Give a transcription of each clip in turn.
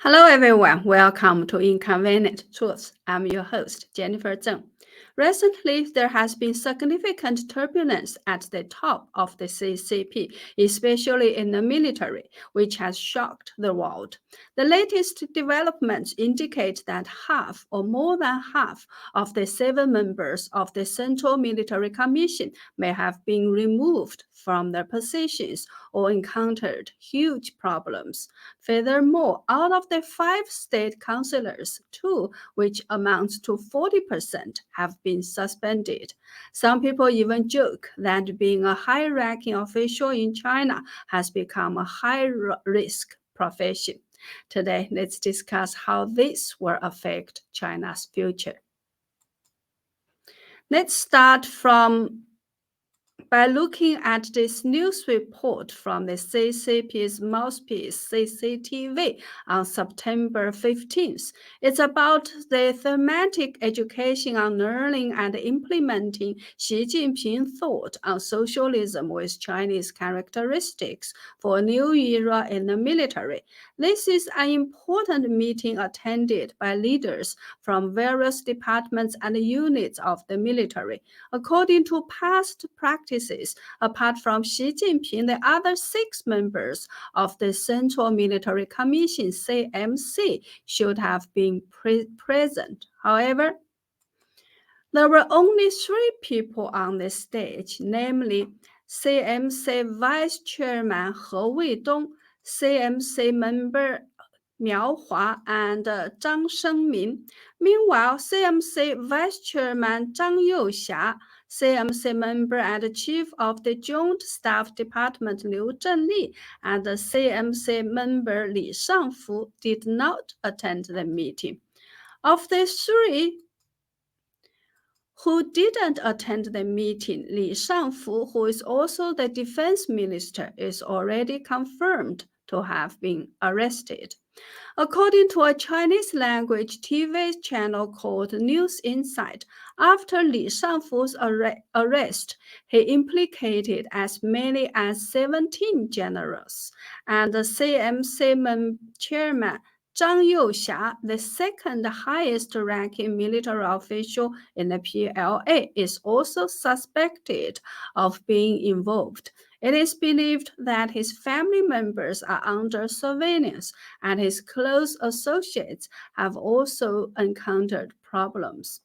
Hello everyone, welcome to Inconvenient Truths. I'm your host, Jennifer Zeng. Recently, there has been significant turbulence at the top of the CCP, especially in the military, which has shocked the world. The latest developments indicate that half or more than half of the 7 members of the Central Military Commission may have been removed from their positions or encountered huge problems. Furthermore, out of the 5 state councilors, 2, which amounts to 40%, have been suspended. Some people even joke that being a high-ranking official in China has become a high-risk profession. Today, let's discuss how this will affect China's future. Let's start by looking at this news report from the CCP's mouthpiece, CCTV, on September 15th. It's about the thematic education on learning and implementing Xi Jinping thought on socialism with Chinese characteristics for a new era in the military. This is an important meeting attended by leaders from various departments and units of the military. According to past practices, apart from Xi Jinping, the other 6 members of the Central Military Commission, CMC, should have been present. However, there were only 3 people on the stage, namely CMC Vice Chairman He Weidong, CMC member Miao Hua, and Zhang Shengmin. Meanwhile, CMC Vice Chairman Zhang Youxia, CMC member and Chief of the Joint Staff Department Liu Zhenli, and CMC member Li Shangfu did not attend the meeting. Of the 3 who didn't attend the meeting, Li Shangfu, who is also the defense minister, is already confirmed to have been arrested. According to a Chinese language TV channel called News Insight, after Li Shangfu's arrest, he implicated as many as 17 generals, and the CMC chairman Zhang Youxia, the second highest ranking military official in the PLA, is also suspected of being involved. It is believed that his family members are under surveillance, and his close associates have also encountered problems.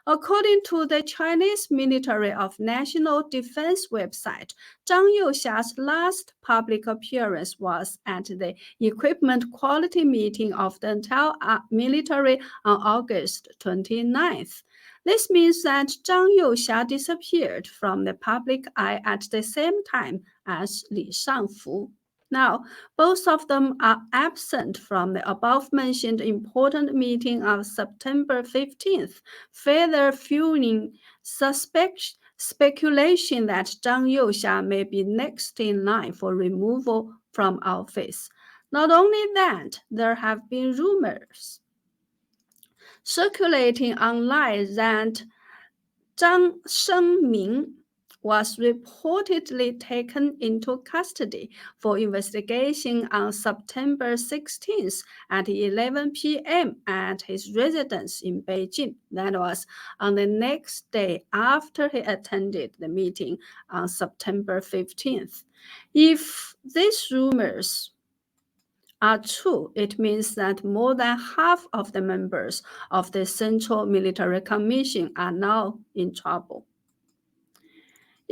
According to the Chinese Military of National Defense website, Zhang Youxia's last public appearance was at the Equipment Quality Meeting of the entire military on August 29th. This means that Zhang Youxia disappeared from the public eye at the same time as Li Shangfu. Now, both of them are absent from the above-mentioned important meeting of September 15th, further fueling speculation that Zhang Youxia may be next in line for removal from office. Not only that, there have been rumors circulating online that Zhang Shengmin was reportedly taken into custody for investigation on September 16th at 11 p.m. at his residence in Beijing. That was on the next day after he attended the meeting on September 15th. If these rumors are true, it means that more than half of the members of the Central Military Commission are now in trouble.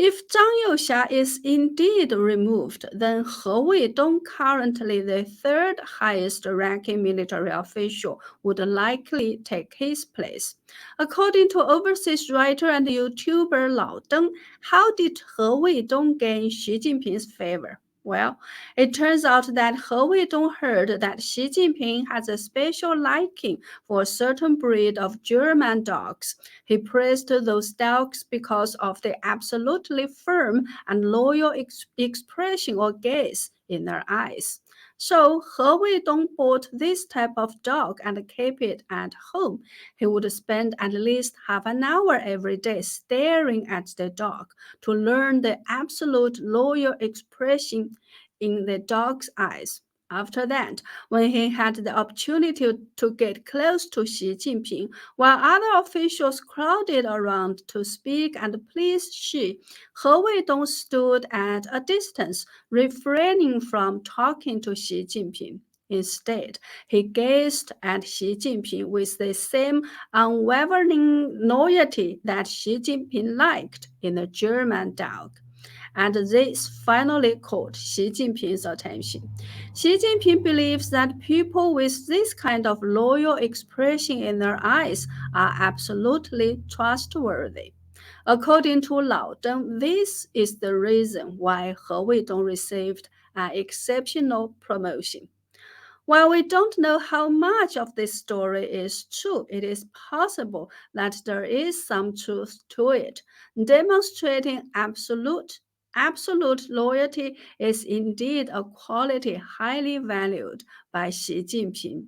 If Zhang Youxia is indeed removed, then He Weidong, currently the 3rd highest ranking military official, would likely take his place. According to overseas writer and YouTuber Lao Deng, how did He Weidong gain Xi Jinping's favor? Well, it turns out that He Weidong heard that Xi Jinping has a special liking for a certain breed of German dogs. He praised those dogs because of the absolutely firm and loyal expression or gaze in their eyes. So He Weidong bought this type of dog and kept it at home. He would spend at least half an hour every day staring at the dog to learn the absolute loyal expression in the dog's eyes. After that, when he had the opportunity to get close to Xi Jinping, while other officials crowded around to speak and please Xi, He Weidong stood at a distance, refraining from talking to Xi Jinping. Instead, he gazed at Xi Jinping with the same unwavering loyalty that Xi Jinping liked in a German dog. And this finally caught Xi Jinping's attention. Xi Jinping believes that people with this kind of loyal expression in their eyes are absolutely trustworthy. According to Lao Deng, this is the reason why He Weidong received an exceptional promotion. While we don't know how much of this story is true, it is possible that there is some truth to it. Demonstrating absolute loyalty is indeed a quality highly valued by Xi Jinping.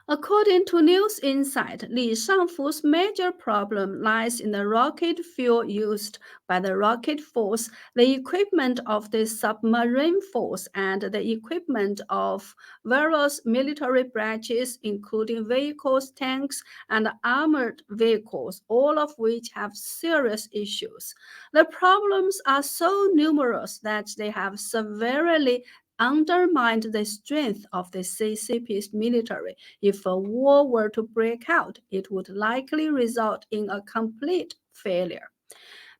According to News Insight, Li Shangfu's major problem lies in the rocket fuel used by the rocket force, the equipment of the submarine force, and the equipment of various military branches, including vehicles, tanks, and armored vehicles, all of which have serious issues. The problems are so numerous that they have severely undermined the strength of the CCP's military. If a war were to break out, it would likely result in a complete failure.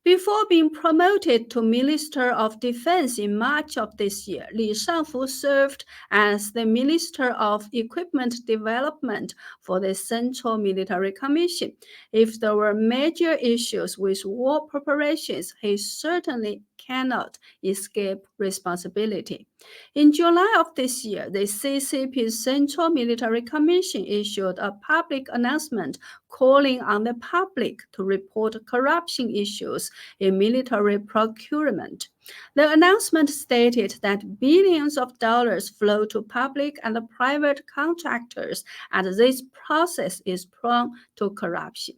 Before being promoted to Minister of Defense in March of this year, Li Shangfu served as the Minister of Equipment Development for the Central Military Commission. If there were major issues with war preparations, he certainly cannot escape responsibility. In July of this year, the CCP's Central Military Commission issued a public announcement calling on the public to report corruption issues in military procurement. The announcement stated that billions of dollars flow to public and private contractors, and this process is prone to corruption.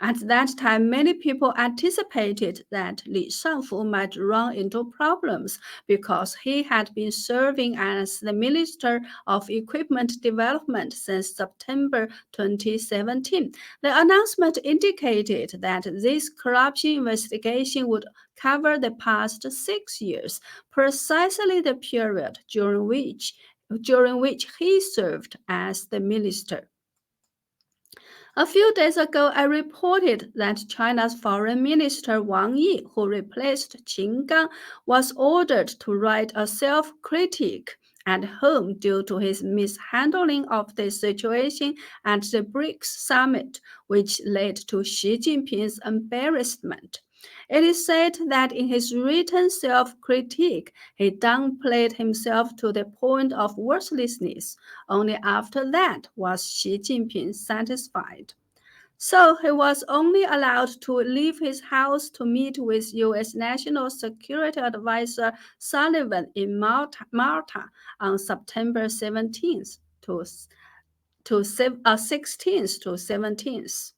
At that time, many people anticipated that Li Shangfu might run into problems because he had been serving as the Minister of Equipment Development since September 2017. The announcement indicated that this corruption investigation would cover the past 6 years, precisely the period during which he served as the minister. A few days ago, I reported that China's Foreign Minister Wang, who replaced Qin Gang, was ordered to write a self-critique at home due to his mishandling of the situation at the BRICS summit, which led to Xi Jinping's embarrassment. It is said that in his written self-critique, he downplayed himself to the point of worthlessness. Only after that was Xi Jinping satisfied. So he was only allowed to leave his house to meet with U.S. National Security Advisor Sullivan in Malta on September 17th to 16th to 17th.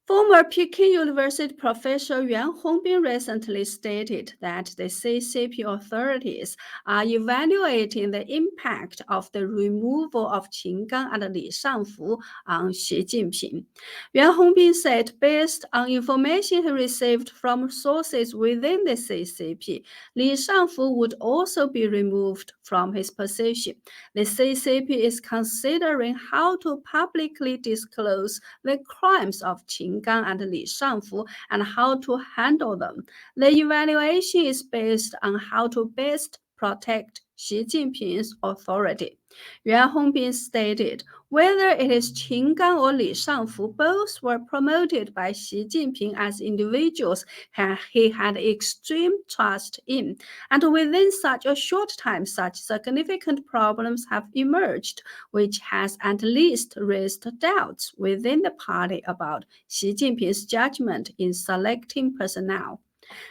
Former Peking University professor Yuan Hongbin recently stated that the CCP authorities are evaluating the impact of the removal of Qin Gang and Li Shangfu on Xi Jinping. Yuan Hongbin said, based on information he received from sources within the CCP, Li Shangfu would also be removed from his position. The CCP is considering how to publicly disclose the crimes of Qin Gang and Li Shangfu and how to handle them. The evaluation is based on how to best protect Xi Jinping's authority. Yuan Hongbin stated, whether it is Qin Gang or Li Shangfu, both were promoted by Xi Jinping as individuals he had extreme trust in. And within such a short time, such significant problems have emerged, which has at least raised doubts within the party about Xi Jinping's judgment in selecting personnel.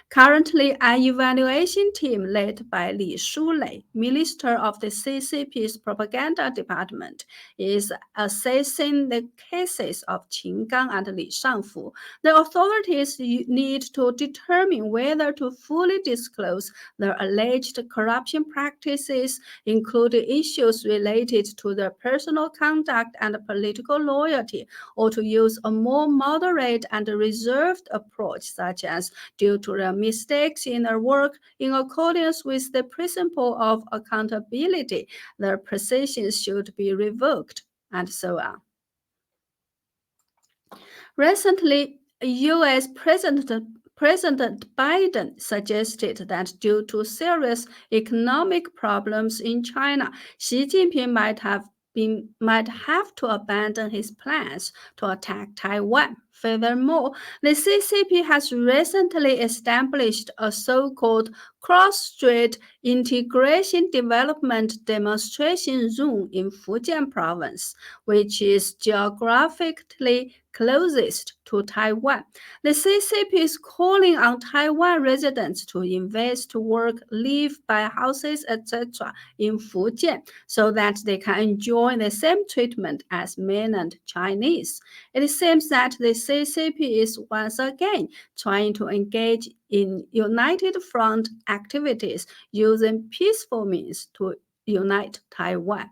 Currently, an evaluation team led by Li Shulei, Minister of the CCP's Propaganda Department, is assessing the cases of Qin Gang and Li Shangfu. The authorities need to determine whether to fully disclose their alleged corruption practices, including issues related to their personal conduct and political loyalty, or to use a more moderate and reserved approach, such as due to their mistakes in their work in accordance with the principle of accountability, their positions should be revoked, and so on. Recently, U.S. President Biden suggested that due to serious economic problems in China, Xi Jinping might have to abandon his plans to attack Taiwan. Furthermore, the CCP has recently established a so-called cross-strait integration development demonstration zone in Fujian province, which is geographically closest to Taiwan. The CCP is calling on Taiwan residents to invest, work, live, buy houses, etc. in Fujian so that they can enjoy the same treatment as mainland Chinese. It seems that the CCP is once again trying to engage in united front activities using peaceful means to unite Taiwan.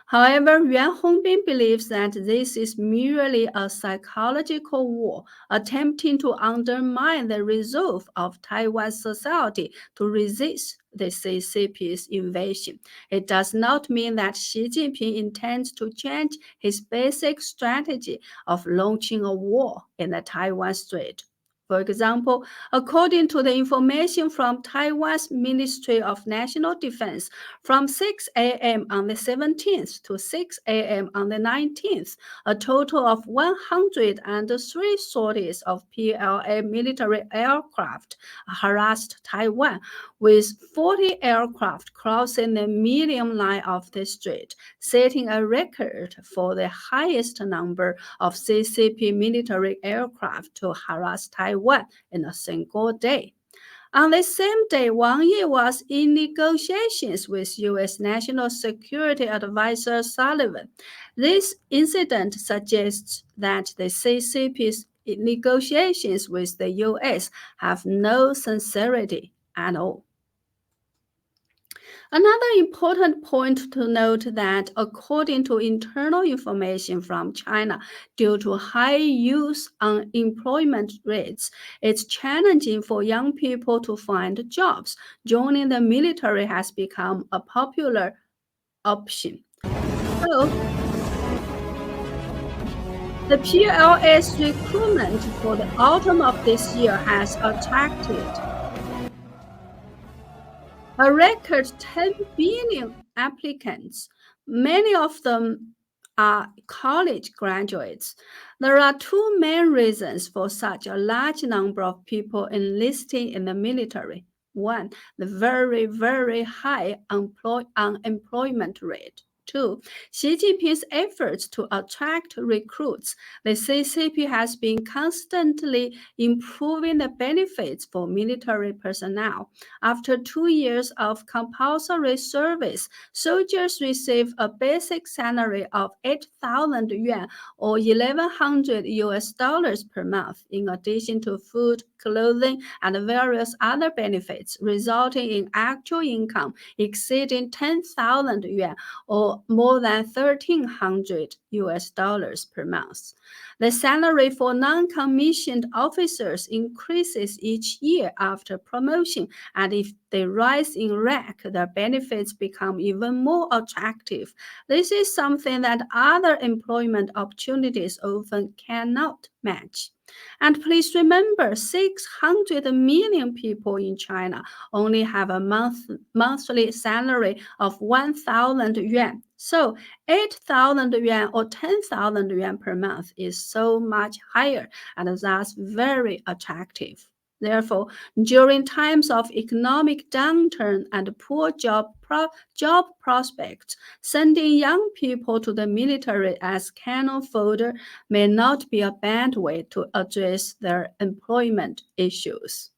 However, Yuan Hongbin believes that this is merely a psychological war, attempting to undermine the resolve of Taiwan's society to resist the CCP's invasion. It does not mean that Xi Jinping intends to change his basic strategy of launching a war in the Taiwan Strait. For example, according to the information from Taiwan's Ministry of National Defense, from 6 a.m. on the 17th to 6 a.m. on the 19th, a total of 103 sorties of PLA military aircraft harassed Taiwan, with 40 aircraft crossing the medium line of the strait, setting a record for the highest number of CCP military aircraft to harass Taiwan in a single day. On the same day, Wang Yi was in negotiations with U.S. National Security Advisor Sullivan. This incident suggests that the CCP's negotiations with the U.S. have no sincerity at all. Another important point to note that according to internal information from China, due to high youth unemployment rates, it's challenging for young people to find jobs. Joining the military has become a popular option. So, the PLS recruitment for the autumn of this year has attracted a record 10 billion applicants. Many of them are college graduates. There are two main reasons for such a large number of people enlisting in the military. One, the very, very high unemployment rate. Two, Xi Jinping's efforts to attract recruits. The CCP has been constantly improving the benefits for military personnel. After 2 years of compulsory service, soldiers receive a basic salary of 8,000 yuan or $1,100 per month, in addition to food, clothing, and various other benefits, resulting in actual income exceeding 10,000 yuan or more than $1,300 per month. The salary for non-commissioned officers increases each year after promotion, and if they rise in rank, their benefits become even more attractive. This is something that other employment opportunities often cannot match. And please remember, 600 million people in China only have a monthly salary of 1,000 yuan. So 8,000 yuan or 10,000 yuan per month is so much higher and thus very attractive. Therefore, during times of economic downturn and poor job prospects, sending young people to the military as cannon fodder may not be a bad way to address their employment issues.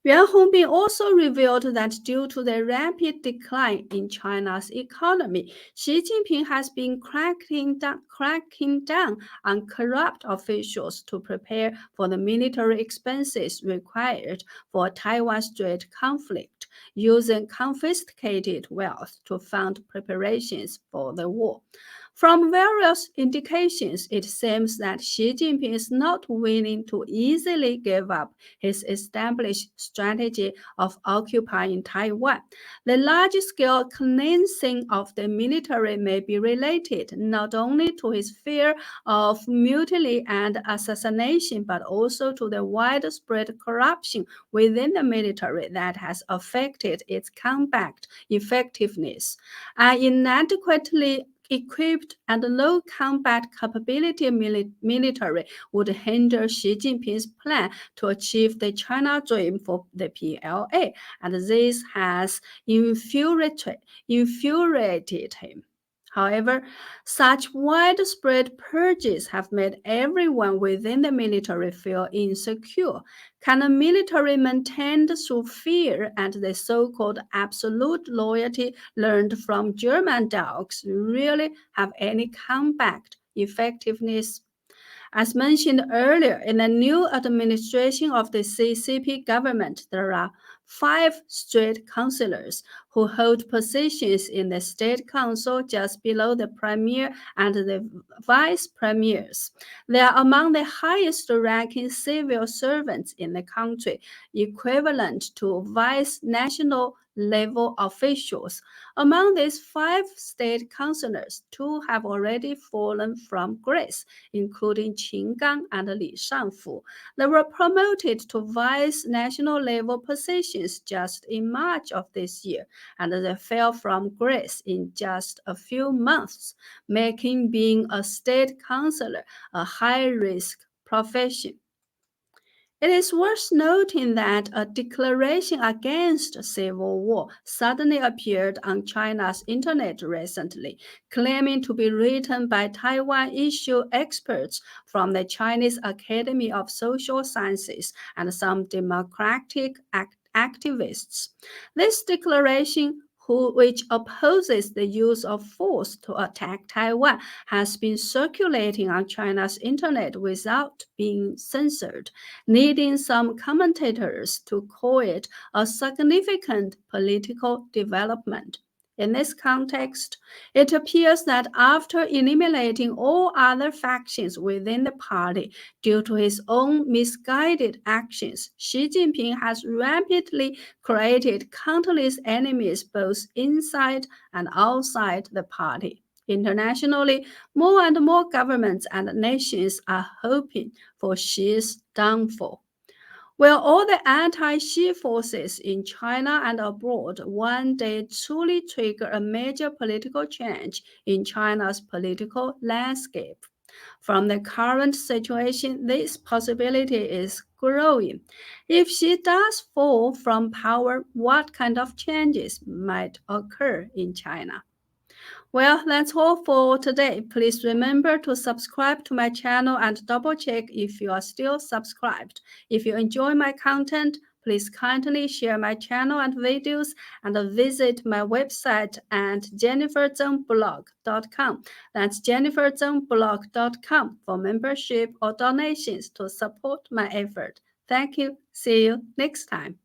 Yuan Hongbin also revealed that due to the rapid decline in China's economy, Xi Jinping has been cracking down on corrupt officials to prepare for the military expenses required for Taiwan Strait conflict, using confiscated wealth to fund preparations for the war. From various indications, it seems that Xi Jinping is not willing to easily give up his established strategy of occupying Taiwan. The large-scale cleansing of the military may be related not only to his fear of mutiny and assassination, but also to the widespread corruption within the military that has affected its combat effectiveness. An inadequately equipped and low combat capability military would hinder Xi Jinping's plan to achieve the China dream for the PLA, and this has infuriated him. However, such widespread purges have made everyone within the military feel insecure. Can a military maintained through fear and the so-called absolute loyalty learned from German dogs really have any combat effectiveness? As mentioned earlier, in the new administration of the CCP government, there are 5 State Councilors who hold positions in the State Council just below the Premier and the Vice Premiers. They are among the highest ranking civil servants in the country, equivalent to vice national level officials. Among these 5 State Councilors, 2 have already fallen from grace, including Qin Gang and Li Shangfu. They were promoted to vice national level positions just in March of this year, and they fell from grace in just a few months, making being a state councillor a high-risk profession. It is worth noting that a declaration against civil war suddenly appeared on China's internet recently, claiming to be written by Taiwan issue experts from the Chinese Academy of Social Sciences and some democratic activists. This declaration, which opposes the use of force to attack Taiwan, has been circulating on China's internet without being censored, leading some commentators to call it a significant political development. In this context, it appears that after eliminating all other factions within the party due to his own misguided actions, Xi Jinping has rapidly created countless enemies both inside and outside the party. Internationally, more and more governments and nations are hoping for Xi's downfall. Will all the anti-Xi forces in China and abroad one day truly trigger a major political change in China's political landscape? From the current situation, this possibility is growing. If Xi does fall from power, what kind of changes might occur in China? Well, that's all for today. Please remember to subscribe to my channel and double check if you are still subscribed. If you enjoy my content, please kindly share my channel and videos and visit my website at jenniferzengblog.com. That's jenniferzengblog.com for membership or donations to support my effort. Thank you. See you next time.